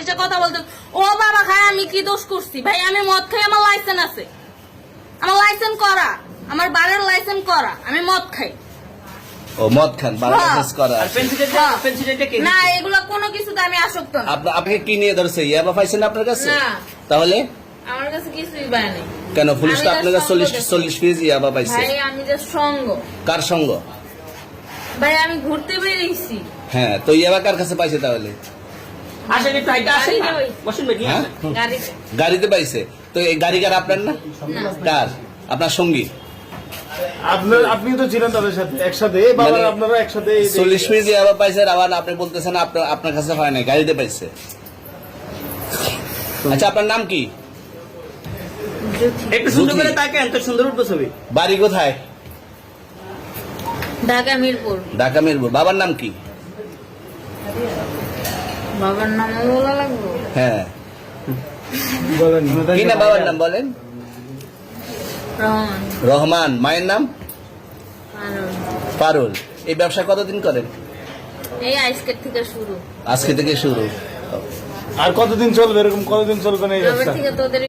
এসে কথা বলতে, ও বাবা খায়, আমি কি দোষ করছি ভাই? আমি মদ খাই, আমার লাইসেন্স আছে, আমার লাইসেন্স করা, আমার বারের লাইসেন্স করা, আমি মদ খাই। ও মদ খান, বারো লাইসেন্স করা আর আছে। পেন্সিলটা কে না, এগুলো কোনো কিছুতে আমি আসক্ত না। আপনাকে কি নিয়ে ধরছে? ইয়াবা পাইছেন আপনার কাছে? না, তাহলে আমার কাছে কিছুই পায় নাই। কেন পুলিশ তো আমি আপনার কাছে just সঙ্গ 40 কেজি ইয়াবা পাইছে? ভাই আমি যে সঙ্গ, কার সঙ্গ? ভাই আমি ঘুরতে বেরিয়েছি। হ্যাঁ, তো ইয়াবা কার কাছে পাইছে তাহলে? আসেন একটু আইটা আসেন না, বসুন ভাই, নিয়ে হ্যাঁ? আসেন। গাড়িতে। গাড়িতে পাইছে। তো এই গাড়ি কার, আপনার না? কার? আপনার সঙ্গী? আপনি তো ছিলেন তাদের সাথে একসাথে, বাবা আপনারা একসাথে 40 কেজি ইয়াবা পাইছে, আবার আপনি বলতেছেন আপনার কাছে হয় না, গাড়িতে পাইছে। আচ্ছা, আপনার নাম কি? একটু সুন্দর করে তাকান, তো সুন্দর উঠবো ছবি। বাড়ি কোথায়? ঢাকা মিরপুর। ঢাকা মিরপুর। বাবার নাম কি? বাবার নাম বলা লাগবে? হ্যাঁ, বলেন কি না বাবার নাম বলেন? রহমান। রহমান। মায়ের নাম? আর পারুল। এই ব্যবসা কতদিন করেন? এই আজকের থেকে শুরু। আজকে থেকে শুরু। আর কতদিন চলবে, এরকম কতদিন চলবে না এই এবার ব্যবসা? থেকে তোদের